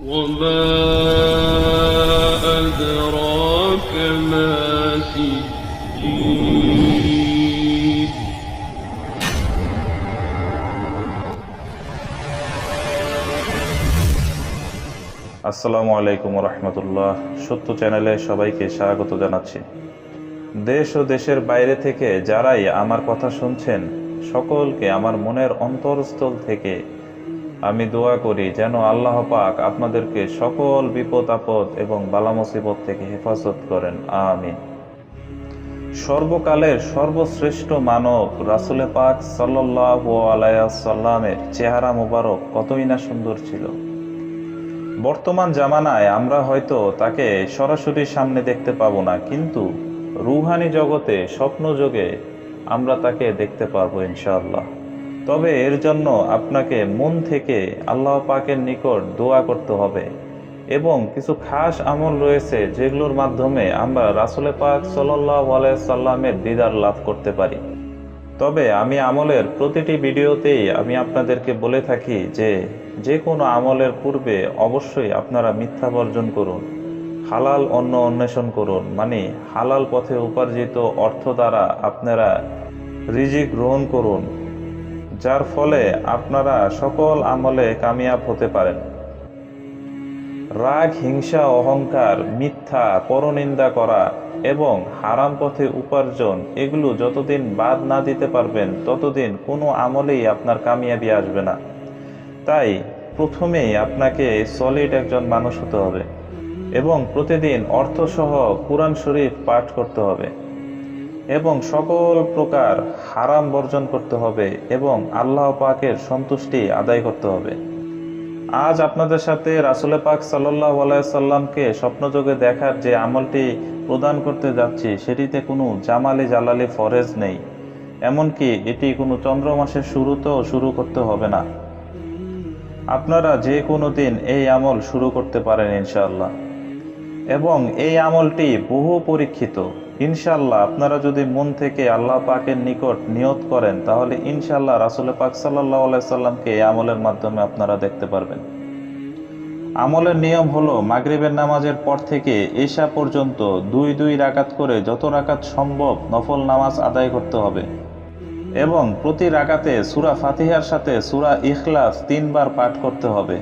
وما أدراك ما سجين আসসালামু আলাইকুম রহমতুল্লাহ। সত্য চ্যানেলে সবাইকে স্বাগত জানাচ্ছি। দেশ ও দেশের বাইরে থেকে যারাই আমার কথা শুনছেন সকলকে আমার মনের অন্তরস্থল থেকে আমি দোয়া করি যেন আল্লাহ পাক আপনাদেরকে সকল বিপদ আপদ এবং বালা মুসিবত থেকে হেফাজত করেন, আমিন। সর্বকালের সর্বশ্রেষ্ঠ মানব রাসূল পাক সাল্লাল্লাহু আলাইহি ওয়াসাল্লামের চেহারা মোবারক কতই না সুন্দর ছিল। বর্তমান জামানায় আমরা হয়তো তাকে সরাসরি সামনে দেখতে পাবো না, কিন্তু রুহানি জগতে স্বপ্ন যোগে আমরা তাকে দেখতে পারবো ইনশাআল্লাহ। তবে এর জন্য আপনাকে মন থেকে আল্লাহ পাকের নিকট দোয়া করতে হবে এবং কিছু খাস আমল রয়েছে যেগুলোর মাধ্যমে আমরা রাসূল পাক সাল্লাল্লাহু আলাইহি সাল্লামের দিদার লাভ করতে পারি। তবে আমি আমলের প্রতিটি ভিডিওতেই আমি আপনাদেরকে বলে থাকি যে কোনো আমলের পূর্বে অবশ্যই আপনারা মিথ্যা বর্জন করুন, হালাল অন্ন অন্বেষণ করুন, মানে হালাল পথে উপার্জিত অর্থ দ্বারা আপনারা রিজিক গ্রহণ করুন, যার ফলে আপনারা সকল আমলে কামিয়াব হতে পারেন। রাগ, হিংসা, অহংকার, মিথ্যা, পরনিন্দা করা এবং হারাম পথে উপার্জন এগুলো যতদিন বাদ না দিতে পারবেন ততদিন কোনো আমলেই আপনার কামিয়াবি আসবে না। তাই প্রথমেই আপনাকে সলিড একজন মানুষ হতে হবে এবং প্রতিদিন অর্থসহ কুরআন শরীফ পাঠ করতে হবে এবং সকল প্রকার হারাম বর্জন করতে হবে এবং আল্লাহ পাকের সন্তুষ্টি আদায় করতে হবে। আজ আপনাদের সাথে রাসূল পাক সাল্লাল্লাহু আলাইহি সাল্লামকে স্বপ্নযোগে দেখার যে আমলটি প্রদান করতে যাচ্ছি সেটিতে কোনো জামালি জালালি ফরজ নেই, এমনকি এটি কোনো চন্দ্র মাসের শুরুতেও শুরু করতে হবে না। আপনারা যে কোনো দিন এই আমল শুরু করতে পারেন ইনশাআল্লাহ, এবং এই আমলটি বহু পরীক্ষিত। ইনশাআল্লাহ আপনারা যদি মন থেকে আল্লাহ পাকের নিকট নিয়ত করেন তাহলে ইনশাআল্লাহ রাসূল পাক সাল্লাল্লাহু আলাইহি সাল্লামকে এই আমলের মাধ্যমে আপনারা দেখতে পারবেন। আমলের নিয়ম হলো মাগরিবের নামাজের পর থেকে ইশা পর্যন্ত 2 রাকাত করে যত রাকাত সম্ভব নফল নামাজ আদায় করতে হবে এবং প্রতি রাকাতে সূরা ফাতিহার সাথে সূরা ইখলাস 3 বার পাঠ করতে হবে।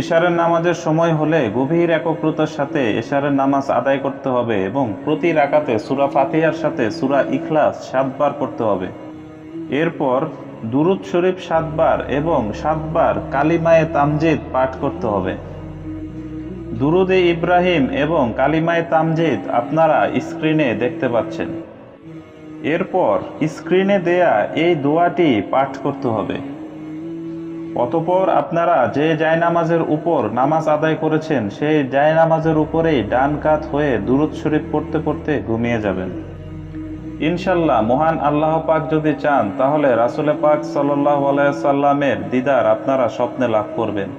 ইশারের নামাজের সময় হলে গভীর একগ্রতার সাথে ইশারের নামাজ আদায় করতে হবে এবং প্রতি রাকাতে সূরা ফাতিহার সাথে সূরা ইখলাস 7 বার করতে হবে। এরপর দুরূদ শরীফ 7 বার এবং 7 বার কালিমায়ে তামজিদ পাঠ করতে হবে। দুরুদে ইব্রাহিম এবং কালিমায়ে তামজিদ আপনারা স্ক্রিনে দেখতে পাচ্ছেন। এরপর স্ক্রিনে দেয়া এই দোয়াটি পাঠ করতে হবে। অতঃপর আপনারা যে জায়নামাজের উপর নামাজ আদায় করেছেন সেই জায়নামাজের উপরেই ডান কাত হয়ে দুরূদ শরীফ পড়তে পড়তে ঘুমিয়ে যাবেন। ইনশাআল্লাহ মহান আল্লাহ পাক যদি চান তাহলে রাসূল পাক সাল্লাল্লাহু আলাইহি সাল্লামের দিদার আপনারা স্বপ্নে লাভ করবেন।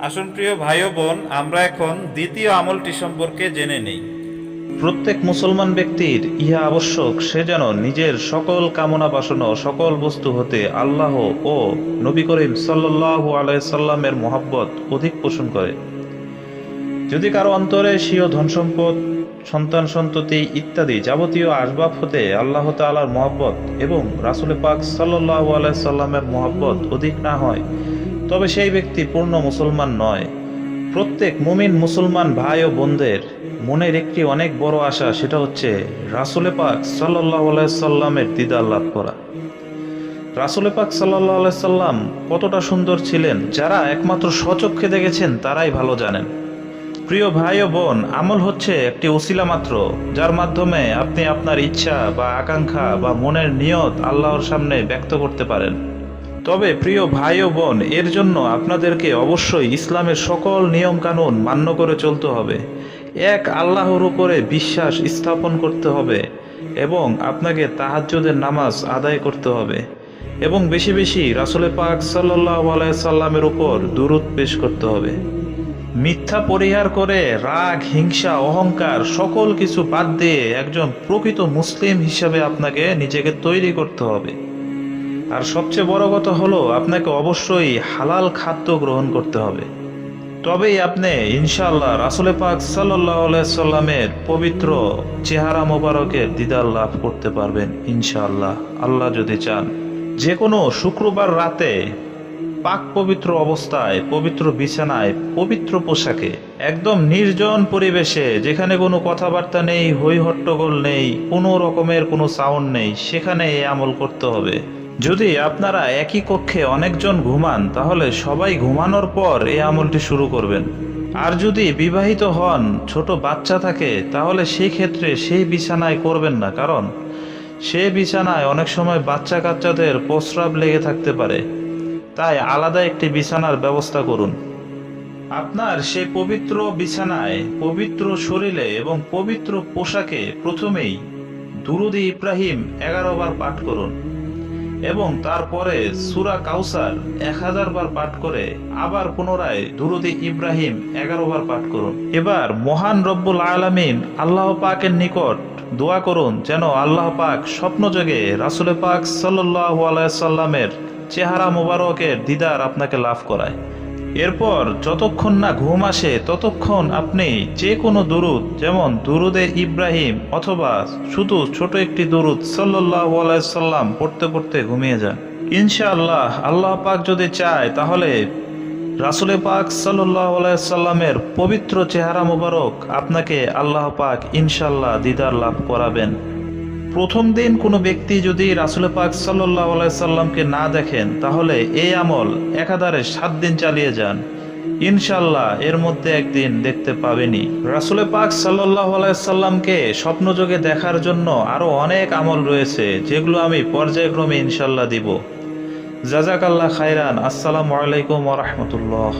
আসুন প্রিয় ভাই ও বোন, আমরা এখন দ্বিতীয় আমলটি সম্পর্কে জেনে নেই। প্রত্যেক মুসলমান ব্যক্তির ইহা আবশ্যক সে যেন নিজের সকল কামনা বাসনা ও সকল বস্তু হতে আল্লাহ ও নবী করিম সাল্লাল্লাহু আলাইহি সাল্লামের মহব্বত অধিক পোষণ করে। যদি কারো অন্তরে স্বীয় ধন সম্পদ, সন্তান সন্ততি ইত্যাদি যাবতীয় আসবাব হতে আল্লাহ তাআলার মহব্বত এবং রাসূল পাক সাল্লাল্লাহু আলাইহি সাল্লামের মহব্বত অধিক না হয় তবে সেই ব্যক্তি পূর্ণ মুসলমান নয়। প্রত্যেক মুমিন মুসলমান ভাই ও বোনদের মনের একটি অনেক বড় আশা, সেটা হচ্ছে রাসূল পাক সাল্লাল্লাহু আলাইহি সাল্লামের দিদার লাভ করা। রাসূল পাক সাল্লাল্লাহু আলাইহি সাল্লাম কতটা সুন্দর ছিলেন যারা একমাত্র স্বচক্ষে দেখেছেন তারাই ভালো জানেন। প্রিয় ভাই ও বোন, আমল হচ্ছে একটি ওসিলা মাত্র যার মাধ্যমে আপনি আপনার ইচ্ছা বা আকাঙ্ক্ষা বা মনের নিয়ত আল্লাহর সামনে ব্যক্ত করতে পারেন। তবে প্রিয় ভাই ও বোন, এর জন্য আপনাদেরকে অবশ্যই ইসলামের সকল নিয়ম কানুন মান্য করে চলতে হবে, এক আল্লাহর উপরে বিশ্বাস স্থাপন করতে হবে এবং আপনাকে তাহাজ্জুদের নামাজ আদায় করতে হবে এবং বেশি বেশি রাসূল পাক সাল্লাল্লাহু আলাইহি সাল্লামের উপর দুরূদ পেশ করতে হবে। মিথ্যা পরিহার করে রাগ, হিংসা, অহংকার সকল কিছু বাদ দিয়ে একজন প্রকৃত মুসলিম হিসাবে আপনাকে নিজেকে তৈরি করতে হবে। আর সবচেয়ে বড় কথা হলো আপনাকে অবশ্যই হালাল খাদ্য গ্রহণ করতে হবে। তবেই আপনি ইনশাআল্লাহ রাসূল পাক সাল্লাল্লাহু আলাইহি সাল্লামের পবিত্র চেহারা মোবারকের দিদার লাভ করতে পারবেন ইনশাআল্লাহ, আল্লাহ যদি চান। যে কোনো শুক্রবার রাতে পাক পবিত্র অবস্থায়, পবিত্র বিছানায়, পবিত্র পোশাকে, একদম নির্জন পরিবেশে, যেখানে কোনো কথাবার্তা নেই, হই হট্টগোল নেই, কোনো রকমের কোনো সাউন্ড নেই, সেখানে এই আমল করতে হবে। যদি আপনারা একই কক্ষে অনেকজন ঘুমান, তাহলে সবাই ঘুমানোর পর এই আমলটি শুরু করবেন। আর যদি বিবাহিত হন, ছোট বাচ্চা থাকে, তাহলে সেই ক্ষেত্রে সেই বিছানায় করবেন না, কারণ সেই বিছানায় অনেক সময় বাচ্চা কাচ্চাদের প্রস্রাব লেগে থাকতে পারে। তাই আলাদা একটি বিছানার ব্যবস্থা করুন। আপনার সেই পবিত্র বিছানায়, পবিত্র শরীরে এবং পবিত্র পোশাকে প্রথমেই দুরুদ ইব্রাহিম 11 বার পাঠ করুন এবং তারপরে সূরা কাউসার 1000 বার পাঠ করে আবার পুনরায় দুরুদ ইব্রাহিম 11 বার পাঠ করুন। এবার মহান রব্বুল আলামিন আল্লাহ পাকের নিকট দোয়া করুন যেন আল্লাহ পাক স্বপ্নযোগে রাসূল পাক সাল্লাল্লাহু আলাইহি সাল্লামের চেহারা মোবারকের দিদার আপনাকে লাভ করায়। এরপর যতক্ষণ না ঘুম আসে ততক্ষণ আপনি যে কোনো দুরুদ, যেমন দুরুদে ইব্রাহিম অথবা শুধু ছোট একটি দুরুদ সাল্লাল্লাহু আলাইহি সাল্লাম পড়তে পড়তে ঘুমিয়ে যান। ইনশাআল্লাহ আল্লাহ পাক যদি চায় তাহলে রাসূল পাক সাল্লাল্লাহু আলাইহি সাল্লামের পবিত্র চেহারা মোবারক আপনাকে আল্লাহ পাক ইনশাআল্লাহ দিদার লাভ করাবেন। প্রথম দিন কোনো ব্যক্তি যদি রাসূল পাক সাল্লাল্লাহু আলাইহি সাল্লামকে না দেখেন, তাহলে এই আমল একাধারে 7 দিন চালিয়ে যান, ইনশাআল্লাহ এর মধ্যে একদিন দেখতে পাবেনই। রাসূল পাক সাল্লাল্লাহু আলাইহি সাল্লামকে স্বপ্নযোগে দেখার জন্য আরো অনেক আমল রয়েছে, যেগুলো আমি পর্যায়ক্রমে ইনশাআল্লাহ দিব। জাযাকাল্লাহ খাইরান। আসসালামু আলাইকুম ওয়া রাহমাতুল্লাহ।